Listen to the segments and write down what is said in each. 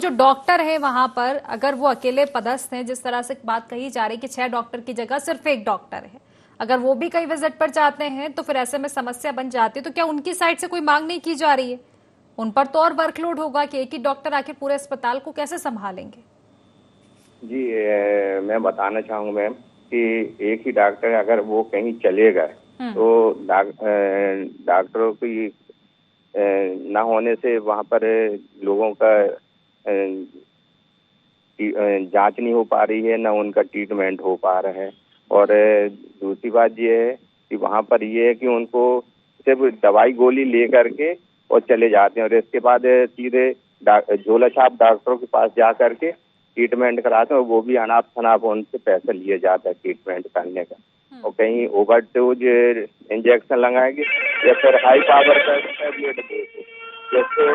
जो डॉक्टर है वहां पर अगर वो अकेले पदस्थ हैं, जिस तरह से बात कही जा रही कि 6 डॉक्टर की जगह सिर्फ एक डॉक्टर है, अगर वो भी कई विजिट पर जाते हैं तो फिर ऐसे में समस्या बन जाती है। तो क्या उनकी साइड से कोई मांग नहीं की जा रही है? उन पर तो और वर्कलोड होगा कि एक ही डॉक्टर आखिर पूरे अस्पताल को कैसे संभालेंगे? जी मैं बताना चाहूँगा मैम कि एक ही डॉक्टर अगर वो कहीं चले गए तो डॉक्टरों की ना होने से वहाँ पर लोगों का जांच नहीं हो पा रही है, ना उनका ट्रीटमेंट हो पा रहा है। और दूसरी बात ये है कि वहाँ पर ये है कि उनको सिर्फ दवाई गोली ले करके और चले जाते हैं और इसके बाद सीधे झोला छाप डॉक्टरों के पास जा करके ट्रीटमेंट कराते हैं और वो भी अनाप शनाप उनसे पैसा लिए जाता है ट्रीटमेंट करने का। और कहीं ओवर डोज इंजेक्शन लगाएंगे या फिर हाई पावर का टैबलेट देंगे, जैसे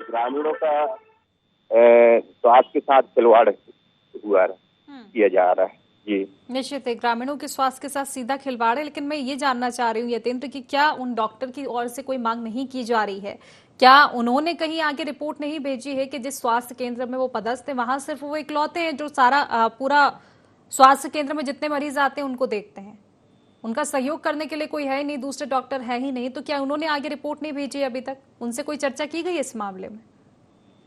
ग्रामीणों का स्वास्थ्य के साथ खिलवाड़ हुआ किया जा रहा है। जी निश्चित है, ग्रामीणों के स्वास्थ्य के साथ सीधा खिलवाड़ है। लेकिन मैं ये जानना चाह रही हूँ यतेंद्र कि क्या उन डॉक्टर की ओर से कोई मांग नहीं की जा रही है? क्या उन्होंने कहीं आगे रिपोर्ट नहीं भेजी है कि जिस स्वास्थ्य केंद्र में वो पदस्थ है वहां सिर्फ वो इकलौते हैं जो सारा पूरा स्वास्थ्य केंद्र में जितने मरीज आते हैं उनको देखते हैं? उनका सहयोग करने के लिए कोई है ही नहीं, दूसरे डॉक्टर है ही नहीं, तो क्या उन्होंने आगे रिपोर्ट नहीं भेजी अभी तक? उनसे कोई चर्चा की गई इस मामले में?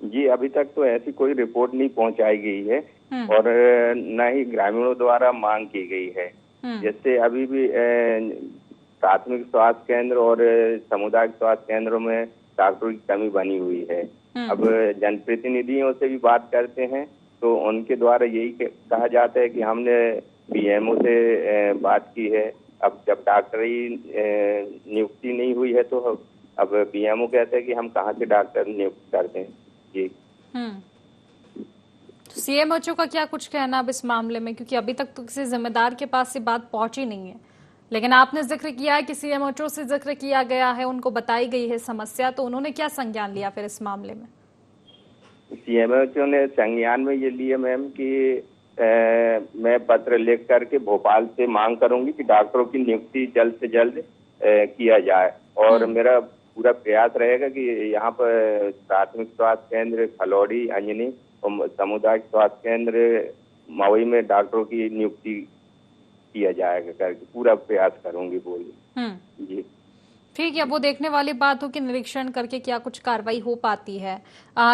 जी अभी तक तो ऐसी कोई रिपोर्ट नहीं पहुंचाई गई है और न ही ग्रामीणों द्वारा मांग की गई है। जैसे अभी भी प्राथमिक स्वास्थ्य केंद्र और सामुदायिक स्वास्थ्य केंद्रों में डॉक्टरों की कमी बनी हुई है। अब जनप्रतिनिधियों से भी बात करते हैं तो उनके द्वारा यही कहा जाता है कि हमने पीएमओ से बात की है। अब जब डॉक्टरी नियुक्ति नहीं हुई है तो अब पीएमओ कहते हैं कि हम कहाँ से डॉक्टर नियुक्त करते हैं। जी सीएमएचओ का क्या कुछ कहना अब इस मामले में, क्योंकि अभी तक तो किसी जिम्मेदार के पास ये बात पहुंची नहीं है, लेकिन आपने जिक्र किया है कि सीएमएचओ से जिक्र किया गया है, उनको बताई गई है समस्या, तो उन्होंने क्या संज्ञान लिया फिर इस मामले में? सीएमएचओ ने संज्ञान में ये लिए मैम कि मैं पत्र लिख करके भोपाल से मांग करूंगी कि डॉक्टरों की नियुक्ति जल्द से जल्द किया जाए और मेरा पूरा प्रयास रहेगा कि यहाँ पर प्राथमिक स्वास्थ्य केंद्र खलौड़ी अंजनी और सामुदायिक स्वास्थ्य केंद्र मवई में डॉक्टरों की नियुक्ति किया जाएगा करके पूरा प्रयास करूंगी बोली। जी ठीक है, वो देखने वाली बात हो कि निरीक्षण करके क्या कुछ कार्रवाई हो पाती है।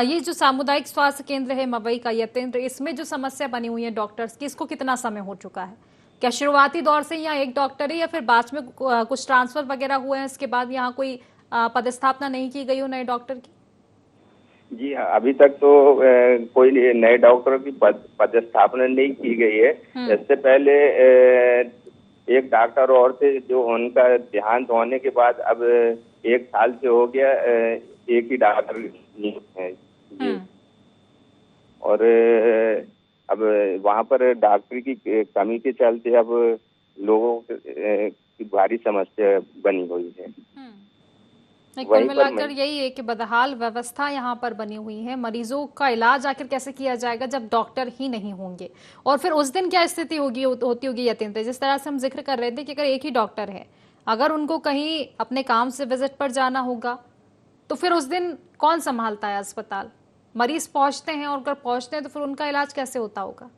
ये जो सामुदायिक स्वास्थ्य केंद्र है मवई का यतेंद्र, इसमें जो समस्या बनी हुई है डॉक्टर्स की, इसको कितना समय हो चुका है? क्या शुरुआती दौर से यहाँ एक डॉक्टर है या फिर बाद में कुछ ट्रांसफर वगैरह हुए हैं, इसके बाद यहाँ कोई पदस्थापना नहीं की गई हो नए डॉक्टर की? जी हाँ, अभी तक तो कोई नए डॉक्टरों की पदस्थापना नहीं की गई है। इससे पहले एक डॉक्टर और थे जो उनका देहांत होने के बाद अब 1 साल से हो गया एक ही डॉक्टर नियुक्त है। जी और अब वहाँ पर डॉक्टर की कमी के चलते अब लोगों की भारी समस्या बनी हुई है। कुल मिलाकर यही है कि बदहाल व्यवस्था यहाँ पर बनी हुई है। मरीजों का इलाज आखिर कैसे किया जाएगा जब डॉक्टर ही नहीं होंगे? और फिर उस दिन क्या स्थिति होती होगी यतेंद्र? जिस तरह से हम जिक्र कर रहे थे कि अगर एक ही डॉक्टर है, अगर उनको कहीं अपने काम से विजिट पर जाना होगा तो फिर उस दिन कौन संभालता है अस्पताल? मरीज पहुंचते हैं और अगर पहुंचते हैं तो फिर उनका इलाज कैसे होता होगा?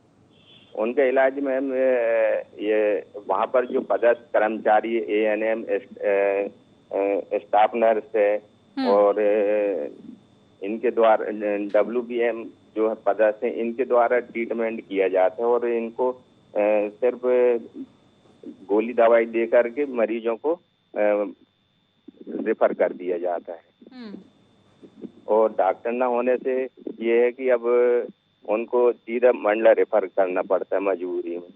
उनका इलाज मैम ये वहाँ पर जो पदस्थ कर्मचारी एएनएम स्टाफ नर्स है और इनके द्वारा WBM जो है पदस्थ है, इनके द्वारा ट्रीटमेंट किया जाता है और इनको सिर्फ गोली दवाई दे करके मरीजों को रेफर कर दिया जाता है। और डॉक्टर न होने से ये है कि अब उनको सीधा मंडला रेफर करना पड़ता है मजबूरी में।